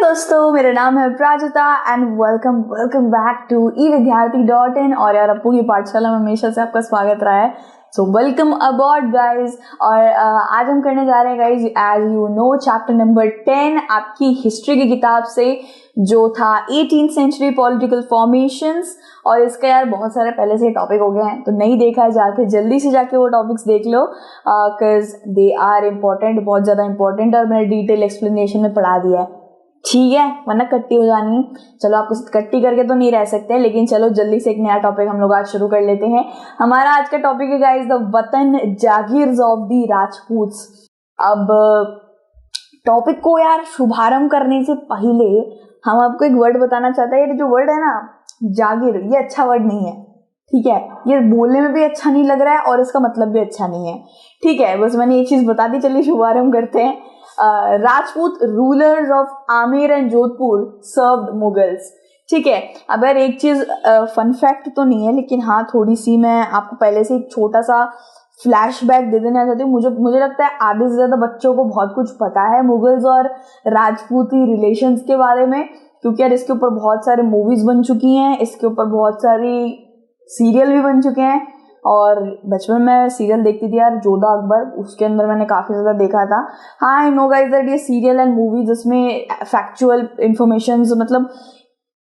दोस्तों, मेरा नाम है Prajata and welcome back to evidyarthi.in। और यार अप्पू की पाठशाला में हमेशा से आपका स्वागत रहा है। So welcome about guys. और आज हम करने जा रहे हैं guys, as you know, chapter number 10 आपकी हिस्ट्री की किताब से, जो था 18th सेंचुरी पॉलिटिकल फॉर्मेशंस। और इसका यार बहुत सारे पहले से टॉपिक हो गए हैं, तो नहीं देखा है जाके जल्दी से जाके वो टॉपिक्स देख लो, बिकॉज दे आर इम्पोर्टेंट, बहुत ज़्यादा इंपॉर्टेंट। और मैंने डिटेल एक्सप्लेनेशन में पढ़ा दिया है, ठीक है, वरना कट्टी हो जानी है। चलो, आपके साथ कट्टी करके तो नहीं रह सकते, लेकिन चलो जल्दी से एक नया टॉपिक हम लोग आज शुरू कर लेते हैं। हमारा आज का टॉपिक है गाइस द वतन जागीर्स ऑफ द राजपूत्स। अब टॉपिक को यार शुभारंभ करने से पहले हम आपको एक वर्ड बताना चाहते हैं। ये जो वर्ड है ना, जागीर, ये अच्छा वर्ड नहीं है, ठीक है। ये बोलने में भी अच्छा नहीं लग रहा है और इसका मतलब भी अच्छा नहीं है, ठीक है। बस मैंने एक चीज बता दी, चलिए शुभारंभ करते हैं। Rajput rulers of Amer and Jodhpur served Mughals, ठीक है। अब यार एक चीज फन फैक्ट तो नहीं है, लेकिन हाँ थोड़ी सी मैं आपको पहले से एक छोटा सा फ्लैशबैक दे देना चाहती हूँ। मुझे लगता है आधे से ज्यादा बच्चों को बहुत कुछ पता है मुगल्स और राजपूती रिलेशंस के बारे में, क्योंकि यार इसके ऊपर बहुत सारे मूवीज बन चुकी हैं, इसके ऊपर बहुत सारी सीरियल भी बन चुके हैं। और बचपन में सीरियल देखती थी यार, जोधा अकबर, उसके अंदर मैंने काफी ज्यादा देखा था। हाँ, आई नो गाइस दैट ये सीरियल एंड मूवीज, इसमें फैक्चुअल इंफॉर्मेशन, मतलब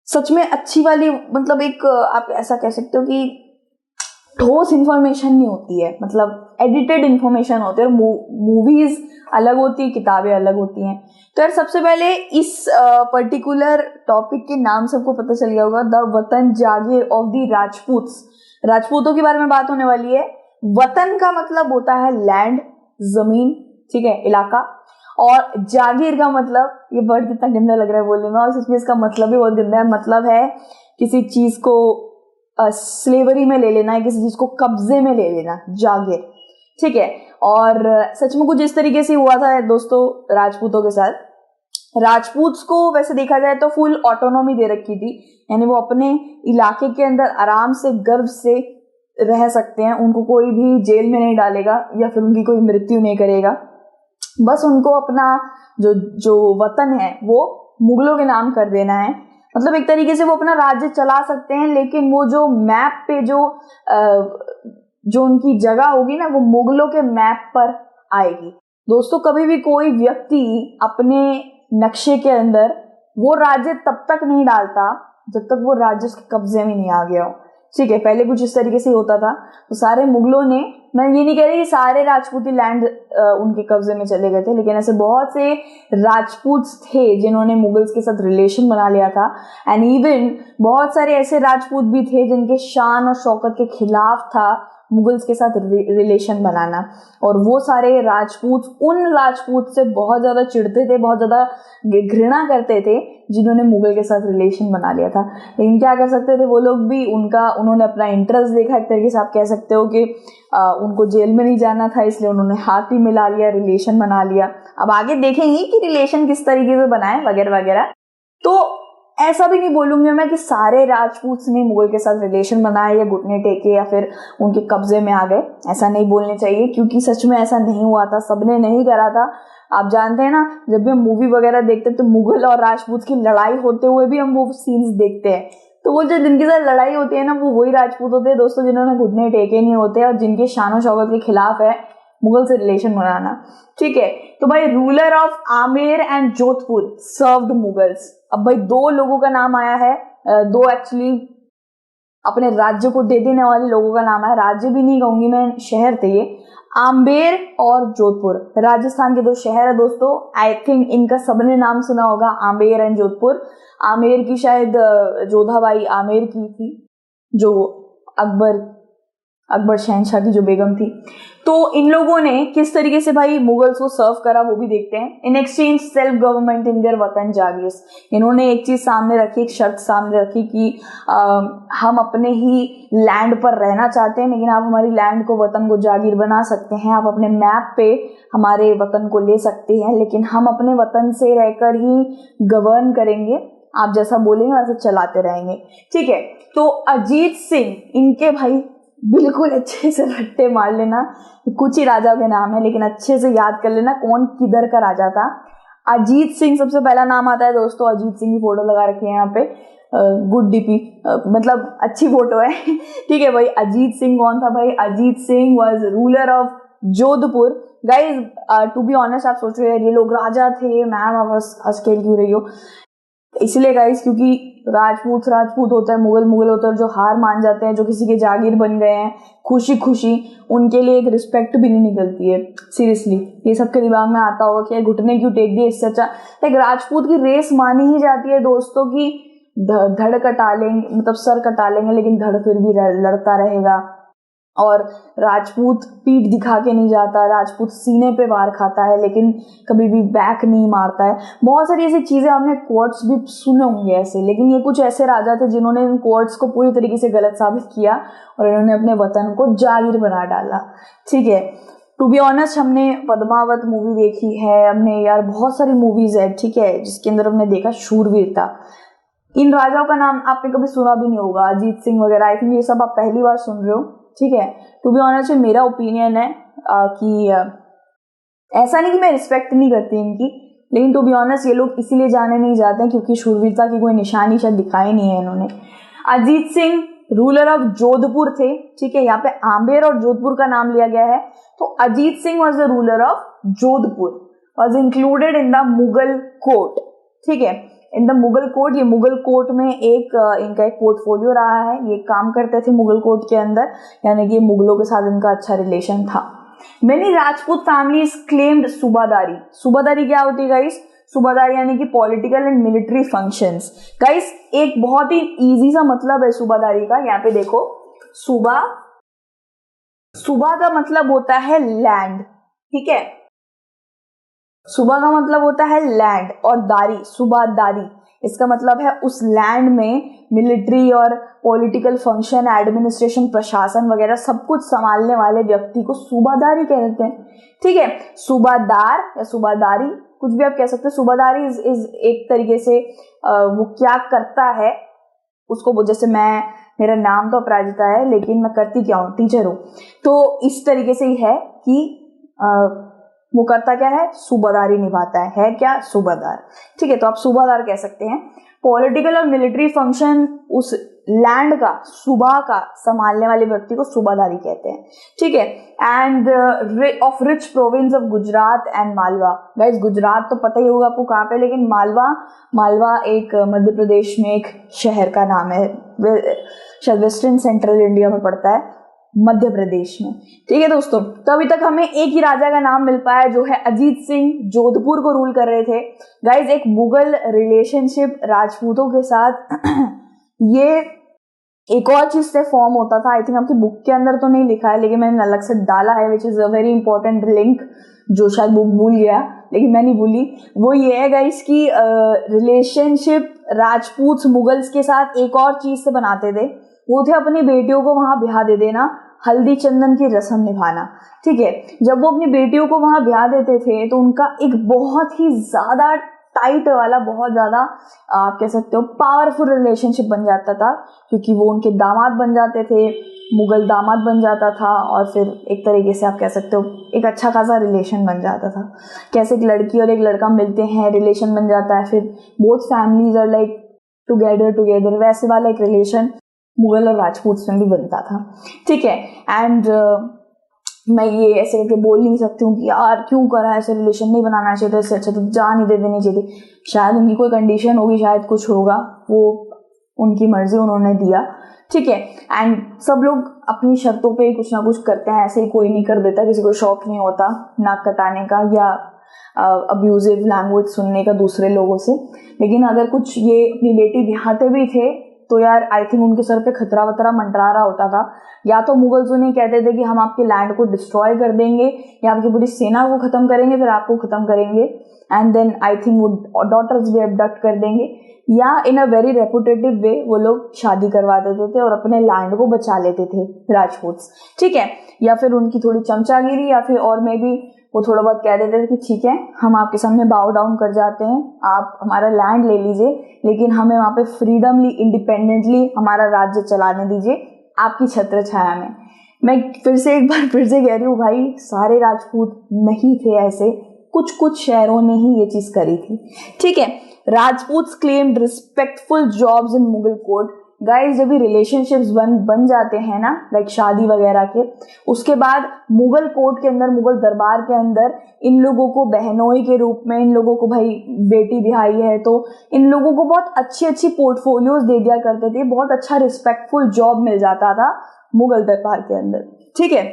सच में अच्छी वाली, मतलब एक आप ऐसा कह सकते हो कि ठोस इंफॉर्मेशन नहीं होती है, मतलब एडिटेड इंफॉर्मेशन होती है। और मूवीज अलग होती है, किताबें अलग होती हैं। तो यार सबसे पहले इस पर्टिकुलर टॉपिक के नाम सबको पता चल गया होगा, द वतन जागीर ऑफ द राजपूत्स। राजपूतों के बारे में बात होने वाली है। वतन का मतलब होता है लैंड, जमीन, ठीक है, इलाका। और जागीर का मतलब, ये वर्ड कितना गंदा लग रहा है बोलने में, और सच में इसका मतलब भी बहुत गंदा है। मतलब है किसी चीज को स्लेवरी में ले लेना है, किसी चीज को कब्जे में ले लेना, जागीर, ठीक है। और सच में कुछ इस तरीके से हुआ था दोस्तों राजपूतों के साथ। राजपूत्स को वैसे देखा जाए तो फुल ऑटोनॉमी दे रखी थी, यानी वो अपने इलाके के अंदर आराम से गर्व से रह सकते हैं। उनको कोई भी जेल में नहीं डालेगा या फिर उनकी कोई मृत्यु नहीं करेगा। बस उनको अपना जो वतन है वो मुगलों के नाम कर देना है। मतलब एक तरीके से वो अपना राज्य चला सकते हैं, लेकिन वो जो मैप पे जो उनकी जगह होगी ना, वो मुगलों के मैप पर आएगी। दोस्तों, कभी भी कोई व्यक्ति अपने नक्शे के अंदर वो राज्य तब तक नहीं डालता जब तक वो राज्य उसके कब्जे में नहीं आ गया हो, ठीक है। पहले कुछ इस तरीके से होता था। तो सारे मुगलों ने, मैं ये नहीं कह रही कि सारे राजपूती लैंड उनके कब्जे में चले गए थे, लेकिन ऐसे बहुत से राजपूत थे जिन्होंने मुगल्स के साथ रिलेशन बना लिया था। एंड इवन बहुत सारे ऐसे राजपूत भी थे जिनके शान और शौकत के खिलाफ था मुगल्स के साथ रिलेशन बनाना। और वो सारे राजपूत उन राजपूत से बहुत ज्यादा चिढ़ते थे, बहुत ज्यादा घृणा करते थे जिन्होंने मुगल के साथ रिलेशन बना लिया था। लेकिन क्या कर सकते थे वो लोग भी, उन्होंने अपना इंटरेस्ट देखा, एक तरीके से आप कह सकते हो कि उनको जेल में नहीं जाना था, इसलिए उन्होंने हाथ ही मिला लिया, रिलेशन बना लिया। अब आगे देखेंगे कि रिलेशन किस तरीके से बनाए वगैरह वगैरह। तो ऐसा भी नहीं बोलूंगी मैं कि सारे राजपूत ने मुगल के साथ रिलेशन बनाए या घुटने टेके या फिर उनके कब्जे में आ गए, ऐसा नहीं बोलने चाहिए, क्योंकि सच में ऐसा नहीं हुआ था, सबने नहीं करा था। आप जानते हैं ना, जब भी हम मूवी वगैरह देखते हैं तो मुगल और राजपूत की लड़ाई होते हुए भी हम वो सीन्स देखते हैं। तो वो जो जिनके साथ लड़ाई होती है ना, वो वही राजपूत होते हैं दोस्तों, जिन्होंने घुटने टेके नहीं होते और जिनके शान शौकत के खिलाफ है मुगल से रिलेशन बनाना, ठीक है। तो भाई ruler of Amer and Jodhpur served Mughals. अब भाई दो लोगों का नाम आया है, दो एक्चुअली अपने राज्य को दे देने वाले लोगों का नाम है, राज्य भी नहीं कहूंगी मैं, शहर थे ये, आमेर और जोधपुर। राजस्थान के दो शहर है दोस्तों, आई थिंक इनका सबने नाम सुना होगा, आमेर एंड जोधपुर। आमेर की शायद जोधाबाई आमेर की थी, जो अकबर शहनशाह की जो बेगम थी। तो इन लोगों ने किस तरीके से भाई मुगल्स को सर्व करा वो भी देखते हैं। In exchange self government in their वतन जागीर्स। इन्होंने एक चीज सामने रखी, एक शर्त सामने रखी कि हम अपने ही लैंड पर रहना चाहते हैं, लेकिन आप हमारी लैंड को, वतन को जागीर बना सकते हैं, आप अपने मैप पे हमारे वतन को ले सकते हैं, लेकिन हम अपने वतन से रहकर ही गवर्न करेंगे, आप जैसा बोलेंगे वैसे चलाते रहेंगे, ठीक है। तो अजीत सिंह, इनके भाई बिल्कुल अच्छे से रट्टे मार लेना, कुछ ही राजा के नाम है लेकिन अच्छे से याद कर लेना कौन किधर का राजा था। अजीत सिंह सबसे पहला नाम आता है दोस्तों। अजीत सिंह की फोटो लगा रखी है यहाँ पे, गुड डीपी, मतलब अच्छी फोटो है। ठीक है भाई, अजीत सिंह कौन था भाई? Ajit Singh was ruler of Jodhpur. Guys to be honest, आप सोच रहे हैं ये लोग राजा थे, मैम आप हंस खेल क्यों रही हो? इसलिए गाइज क्योंकि राजपूत राजपूत होता है, मुगल मुगल होता है, जो हार मान जाते हैं, जो किसी के जागीर बन गए हैं खुशी खुशी, उनके लिए एक रिस्पेक्ट भी नहीं निकलती है। सीरियसली ये सबके दिमाग में आता होगा कि घुटने क्यों टेक दिए, इससे अच्छा एक राजपूत की रेस मानी ही जाती है दोस्तों की धड़ कटा लेंगे, मतलब सर कटा लेंगे लेकिन धड़ फिर भी लड़ता रहेगा। और राजपूत पीठ दिखा के नहीं जाता, राजपूत सीने पे वार खाता है लेकिन कभी भी बैक नहीं मारता है। बहुत सारी ऐसी चीजें हमने कोर्ट्स भी सुने होंगे ऐसे, लेकिन ये कुछ ऐसे राजा थे जिन्होंने इन कोर्ट्स को पूरी तरीके से गलत साबित किया और इन्होंने अपने वतन को जागीर बना डाला। ठीक है, टू बी ऑनेस्ट हमने पद्मावत मूवी देखी है, हमने यार बहुत सारी मूवीज है, ठीक है, जिसके अंदर हमने देखा शूरवीरता। इन राजाओं का नाम आपने कभी सुना भी नहीं होगा, अजीत सिंह वगैरह, आई थिंक ये सब आप पहली बार सुन रहे हो। ठीक है, टू बी ऑनेस्ट मेरा ओपिनियन है कि ऐसा नहीं कि मैं रिस्पेक्ट नहीं करती इनकी, लेकिन टू बी ऑनेस्ट ये लोग इसीलिए जाने नहीं जाते हैं क्योंकि शूरवीरता की कोई निशानी शायद दिखाई नहीं है इन्होंने। अजीत सिंह रूलर ऑफ जोधपुर थे। ठीक है, यहाँ पे आम्बेर और जोधपुर का नाम लिया गया है, तो Ajit Singh was the ruler of Jodhpur, was included in the Mughal court. ठीक है, इन द मुगल कोर्ट, ये मुगल कोर्ट में एक इनका एक पोर्टफोलियो रहा है, ये काम करते थे मुगल कोर्ट के अंदर, यानी कि मुगलों के साथ इनका अच्छा रिलेशन था। मेनी राजपूत फैमिलीज क्लेम्ड सूबादारी। सूबादारी क्या होती है गाइस? सूबादारी यानी कि political and military functions. Guys एक बहुत ही इजी सा मतलब है सूबादारी का, यहाँ पे देखो, सूबा, सूबा का मतलब होता है लैंड। ठीक है, सूबा का मतलब होता है लैंड और दारी, सूबादारी, इसका मतलब है उस लैंड में मिलिट्री और पॉलिटिकल फंक्शन, एडमिनिस्ट्रेशन, प्रशासन वगैरह सब कुछ संभालने वाले व्यक्ति को सूबादारी कहते हैं। ठीक है, सूबादार या सूबादारी कुछ भी आप कह सकते हैं। सूबादारी इज एक तरीके से वो क्या करता है उसको, जैसे मैं, मेरा नाम तो अपराजिता है लेकिन मैं करती क्या हूँ, टीचर हूँ, तो इस तरीके से ही है कि वो करता क्या है, सूबादारी निभाता है क्या, सूबादार। ठीक है, तो आप सूबादार कह सकते हैं। पॉलिटिकल और मिलिट्री फंक्शन उस लैंड का, सूबा का संभालने वाले व्यक्ति को सूबादारी कहते हैं। ठीक है, end of rich province of Gujarat and Malwa. Guys Gujarat तो पता ही होगा आपको कहाँ पे, लेकिन मालवा, मालवा एक मध्य प्रदेश में एक शहर का नाम है, शायद वेस्टर्न सेंट्रल इंडिया में पड़ता है, मध्य प्रदेश में। ठीक है दोस्तों, तो अभी तक हमें एक ही राजा का नाम मिल पाया जो है अजीत सिंह, जोधपुर को रूल कर रहे थे। गाइज एक मुगल रिलेशनशिप राजपूतों के साथ ये एक और चीज से फॉर्म होता था, आई थिंक आपकी बुक के अंदर तो नहीं लिखा है लेकिन मैंने अलग से डाला है, which is a very important link, जो शायद बुक भूल गया लेकिन मैं नहीं भूली। वो ये है गाइस की रिलेशनशिप राजपूत मुगल्स के साथ एक और चीज से बनाते थे, वो थे अपनी बेटियों को वहां ब्याह दे देना, हल्दी चंदन की रस्म निभाना। ठीक है, जब वो अपनी बेटियों को वहां ब्याह देते थे तो उनका एक बहुत ही ज्यादा टाइट वाला, बहुत ज्यादा आप कह सकते हो पावरफुल रिलेशनशिप बन जाता था, क्योंकि वो उनके दामाद बन जाते थे, मुगल दामाद बन जाता था, और फिर एक तरीके से आप कह सकते हो एक अच्छा खासा रिलेशन बन जाता था। कैसे एक लड़की और एक लड़का मिलते हैं, रिलेशन बन जाता है, फिर both families are like together, वैसे वाला एक रिलेशन मुगल और राजपूत में भी बनता था। ठीक है, एंड मैं ये ऐसे करके बोल नहीं सकती हूँ कि यार क्यों करा, ऐसे रिलेशन नहीं बनाना चाहिए था, इससे अच्छा तो जान ही दे देनी चाहिए। शायद उनकी कोई कंडीशन होगी, शायद कुछ होगा, वो उनकी मर्जी, उन्होंने दिया। ठीक है, एंड सब लोग अपनी शर्तों पे कुछ ना कुछ करते हैं, ऐसे ही कोई नहीं कर देता, किसी को शौक नहीं होता नाक कटाने का या अब्यूजिव लैंग्वेज सुनने का दूसरे लोगों से। लेकिन अगर कुछ ये अपनी बेटी ब्याहते भी थे तो यार आई थिंक उनके सर पे खतरा वतरा मंडरा रहा होता था। या तो मुगल्स उन्हें कहते थे कि हम आपके लैंड को डिस्ट्रॉय कर देंगे या आपकी पूरी सेना को खत्म करेंगे, फिर आपको खत्म करेंगे, एंड देन आई थिंक वो डॉटर्स भी अबडक्ट कर देंगे, या इन अ वेरी रेपुटेटिव वे वो लोग शादी करवा देते थे और अपने लैंड को बचा लेते थे राजपूत्स। ठीक है, या फिर उनकी थोड़ी चमचागिरी, या फिर और मे भी वो थोड़ा बहुत कह देते थे कि ठीक है हम आपके सामने बाउ डाउन कर जाते हैं, आप हमारा लैंड ले लीजिए लेकिन हमें वहाँ पे फ्रीडमली, इंडिपेंडेंटली हमारा राज्य चलाने दीजिए आपकी छत्र छाया में। मैं फिर से एक बार फिर से कह रही हूँ भाई, सारे राजपूत नहीं थे ऐसे, कुछ कुछ शहरों ने ही ये चीज करी थी। ठीक है, Rajput claimed respectful jobs in Mughal court. Guys जब भी रिलेशनशिप्स बन जाते हैं ना, लाइक शादी वगैरह के, उसके बाद मुगल कोर्ट के अंदर, मुगल दरबार के अंदर इन लोगों को बहनोई के रूप में, इन लोगों को भाई बेटी बिहाई है तो इन लोगों को बहुत अच्छी अच्छी पोर्टफोलियोज दे दिया करते थे, बहुत अच्छा रिस्पेक्टफुल जॉब मिल जाता था मुगल दरबार के अंदर। ठीक है,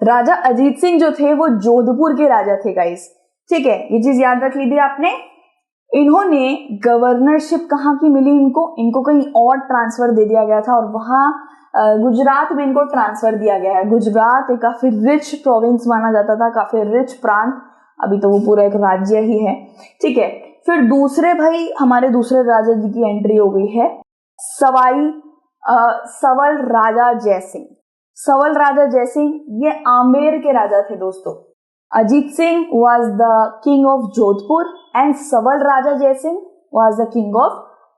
राजा अजीत सिंह जो थे वो जोधपुर के राजा थे गाइस। ठीक है, ये चीज याद रख लीजिए आपने। इन्होंने गवर्नरशिप कहाँ की मिली इनको कहीं और ट्रांसफर दे दिया गया था और वहां गुजरात में इनको ट्रांसफर दिया गया है। गुजरात एक काफी रिच प्रोविंस माना जाता था, काफी रिच प्रांत, अभी तो वो पूरा एक राज्य ही है। ठीक है, फिर हमारे दूसरे राजा जी की एंट्री हो गई है, सवल राजा जयसिंह। सवल राजा जयसिंह ये आमेर के राजा थे दोस्तों। Ajit Singh was the king of Jodhpur and Sawai Raja Jaisingh was the king of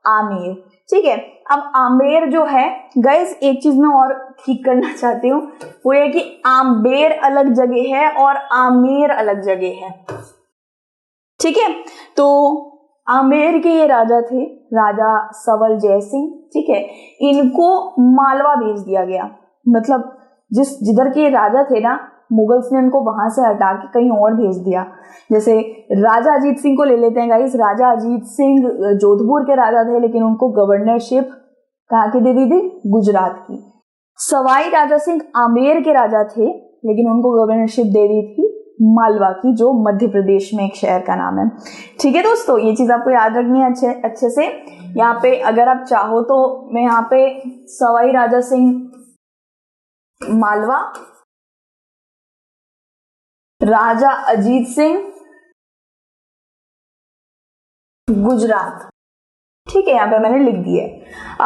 Amer. ठीक है, अब आमेर जो है गाइस, एक चीज मैं और ठीक करना चाहती हूँ, वो ये कि आम्बेर अलग जगह है और आमेर अलग जगह है। ठीक है, तो आमेर के ये राजा थे, राजा सवल जयसिंह। ठीक है, इनको मालवा भेज दिया गया, मतलब जिधर के राजा थे ना, मुगल्स ने इनको वहां से हटा के कहीं और भेज दिया। जैसे राजा अजीत सिंह को ले लेते हैं गाइस। राजा अजीत सिंह जोधपुर के राजा थे, लेकिन उनको गवर्नरशिप कहाँ की दे दी थी? गुजरात की। सवाई राजा सिंह आमेर के राजा थे, लेकिन उनको गवर्नरशिप दे दी थी मालवा की, जो मध्य प्रदेश में एक शहर का नाम है। ठीक है दोस्तों, ये चीज आपको याद रखनी है अच्छे से। यहाँ पे अगर आप चाहो तो मैं यहाँ पे सवाई राजा सिंह मालवा, राजा अजीत सिंह गुजरात, ठीक है, यहाँ पे मैंने लिख दिया है।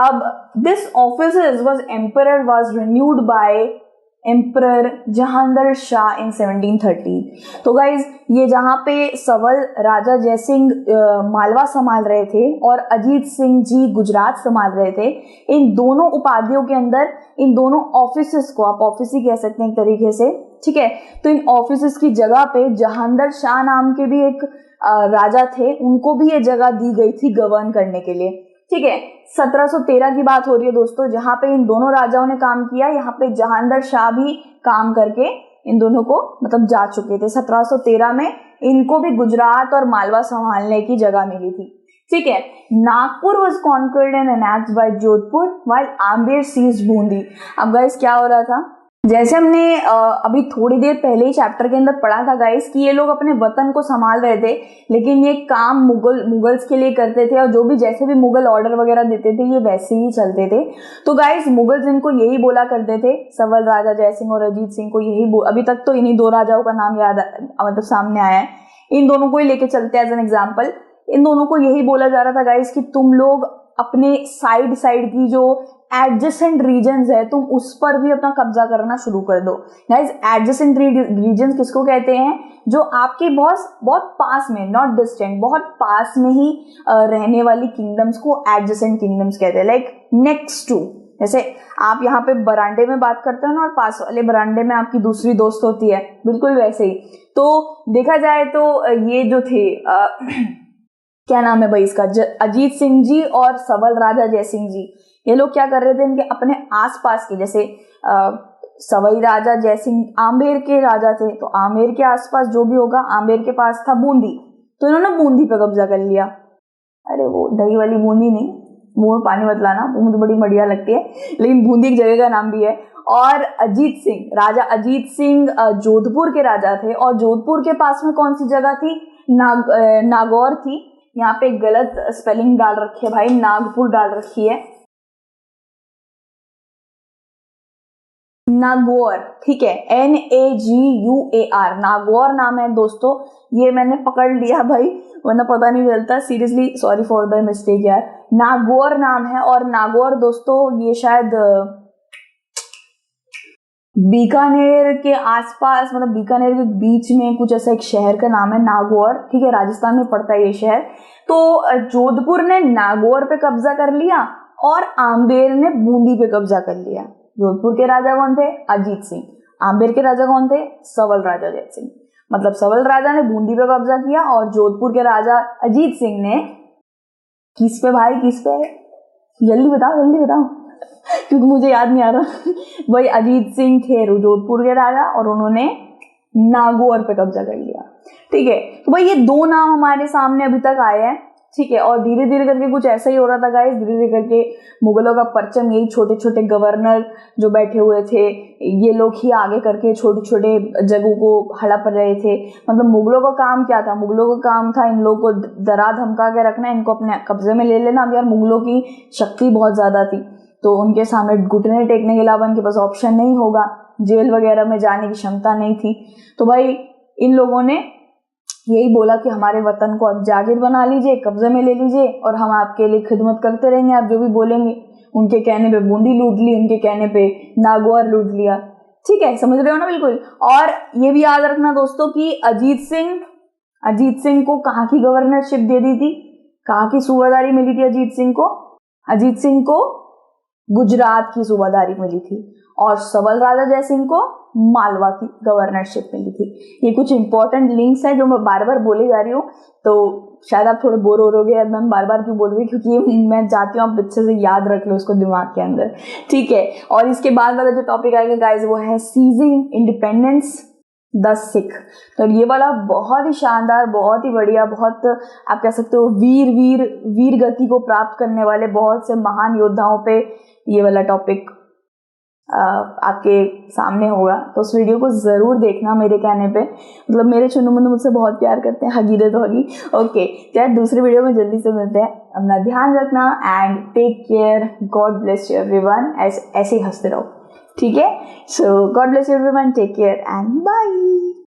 अब this office was emperor was renewed by emperor Jahangir Shah in 1730। तो गाइज ये जहाँ पे सवल राजा जयसिंह मालवा संभाल रहे थे और अजीत सिंह जी गुजरात संभाल रहे थे, इन दोनों उपाधियों के अंदर इन दोनों ऑफिसेस को आप ऑफिस ही कह सकते हैं एक तरीके से। ठीक है, तो इन ऑफिसेस की जगह पे जहांगीर शाह नाम के भी एक राजा थे, उनको भी ये जगह दी गई थी गवर्न करने के लिए। ठीक है, 1713 की बात हो रही है दोस्तों, जहां पे इन दोनों राजाओं ने काम किया, यहाँ पे जहांगीर शाह भी काम करके इन दोनों को मतलब जा चुके थे। 1713 में इनको भी गुजरात और मालवा संभालने की जगह मिली थी। ठीक है, Nagpur was conquered and annexed by Jodhpur while Amber seized Bundi. अब गाइस क्या हो रहा था, जैसे हमने अभी थोड़ी देर पहले ही चैप्टर के अंदर पढ़ा था गाइस कि ये लोग अपने वतन को संभाल रहे थे, लेकिन ये काम मुगल्स के लिए करते थे और जो भी जैसे भी मुगल ऑर्डर वगैरह देते थे ये वैसे ही चलते थे। तो गाइस मुगल्स इनको यही बोला करते थे, सवल राजा जयसिंह और अजीत सिंह को यही अभी तक तो इन्हीं दो राजाओं का नाम याद मतलब सामने आया है, इन दोनों को ही लेके चलते हैं एज एन एग्जाम्पल। इन दोनों को यही बोला जा रहा था गाइस कि तुम लोग अपने साइड की जो एडजेसेंट रीजन्स है तुम उस पर भी अपना कब्जा करना शुरू कर दो। गाइस एडजेसेंट रीजन्स किसको कहते हैं? जो आपके बहुत पास में, नॉट डिस्टेंट, बहुत पास में ही रहने वाली किंगडम्स को एडजेसेंट किंगडम्स कहते हैं। लाइक नेक्स्ट टू, जैसे आप यहाँ पे बरांडे में बात करते हो ना और पास वाले बरांडे में आपकी दूसरी दोस्त होती है, बिल्कुल वैसे ही। तो देखा जाए तो ये जो थे क्या नाम है भाई इसका, अजीत सिंह जी और सवल राजा जयसिंह जी, ये लोग क्या कर रहे थे, इनके अपने आसपास के, जैसे सवई राजा जयसिंह आमेर के राजा थे, तो आमेर के आसपास जो भी होगा, आमेर के पास था बूंदी, तो इन्होंने बूंदी पे कब्जा कर लिया। अरे वो दही वाली बूंदी नहीं, मुंह में पानी मत लाना, मुंह तो बड़ी बढ़िया लगती है, लेकिन बूंदी एक जगह का नाम भी है। और अजीत सिंह, राजा अजीत सिंह जोधपुर के राजा थे और जोधपुर के पास में कौन सी जगह थी? नागौर थी। यहाँ पे गलत स्पेलिंग डाल रखी है भाई, नागपुर डाल रखी है, नागौर। ठीक है, NAGUAR, नागौर नाम है दोस्तों। ये मैंने पकड़ लिया भाई, वरना पता नहीं चलता, seriously sorry for the mistake यार। नागौर नाम है और नागौर दोस्तों ये शायद बीकानेर के आसपास, मतलब बीकानेर के बीच में कुछ ऐसा एक शहर का नाम है नागौर। ठीक है, राजस्थान में पड़ता है ये शहर। तो जोधपुर ने नागौर पे कब्जा कर लिया और आम्बेर ने बूंदी पे कब्जा कर लिया। जोधपुर के राजा कौन थे? अजीत सिंह। आम्बेर के राजा कौन थे? सवल राजा जयसिंह। मतलब सवल राजा ने बूंदी पे कब्जा किया और जोधपुर के राजा अजीत सिंह ने किस पे भाई, किस पे, जल्दी बताओ क्योंकि मुझे याद नहीं आ रहा। भाई अजीत सिंह थे जोधपुर के राजा और उन्होंने नागौर पे कब्जा कर लिया। ठीक है, तो भाई ये दो नाम हमारे सामने अभी तक आए हैं। ठीक है, और धीरे धीरे करके कुछ ऐसा ही हो रहा था गाइस, धीरे धीरे करके मुगलों का परचम यही छोटे छोटे गवर्नर जो बैठे हुए थे ये लोग ही आगे करके छोटे छोटे जगहों को हड़प रहे थे। मतलब मुगलों का काम क्या था, मुगलों का काम था इन लोगों को डरा धमका के रखना, इनको अपने कब्जे में ले लेना। अब यार मुगलों की शक्ति बहुत ज्यादा थी तो उनके सामने घुटने टेकने के अलावा इनके पास ऑप्शन नहीं होगा, जेल वगैरह में जाने की क्षमता नहीं थी। तो भाई इन लोगों ने यही बोला कि हमारे वतन को अब जागीर बना लीजिए, कब्जे में ले लीजिए और हम आपके लिए खिदमत करते रहेंगे, आप जो भी बोलेंगे। उनके कहने पे बूंदी लूट ली, उनके कहने पे नागौर लूट लिया। ठीक है, समझ रहे हो ना बिल्कुल। और ये भी याद रखना दोस्तों कि अजीत सिंह को कहाँ की गवर्नरशिप दे दी थी, कहाँ की सूबादारी मिली थी अजीत सिंह को गुजरात की सूबादारी मिली थी और सवल राजा जयसिंह को मालवा की गवर्नरशिप मिली थी। ये कुछ इंपॉर्टेंट लिंक्स हैं जो मैं बार बार बोले जा रही हूँ, तो शायद आप थोड़े बोर हो रहोगे यार मैं बार बार क्यों बोल रही हूँ, क्योंकि मैं चाहती हूँ आप अच्छे से याद रख लो उसको दिमाग के अंदर। ठीक है, और इसके बाद वाला जो टॉपिक आएगा गाइस वो है सीजिंग इंडिपेंडेंस द सिख। तो ये वाला बहुत ही शानदार, बहुत ही बढ़िया, बहुत आप कह सकते हो वीर गति को प्राप्त करने वाले बहुत से महान योद्धाओं पे ये वाला टॉपिक आपके सामने होगा। तो उस वीडियो को जरूर देखना मेरे कहने पे, मतलब मेरे चुन्नू मुन्नू मुझसे बहुत प्यार करते हैं, हगी दे तो हगी। ओके, तो दूसरी वीडियो में जल्दी से मिलते हैं। अपना ध्यान रखना and take care, God bless you everyone. ऐसे ही हंसते रहो, ठीक है। So God bless you everyone, take care and bye.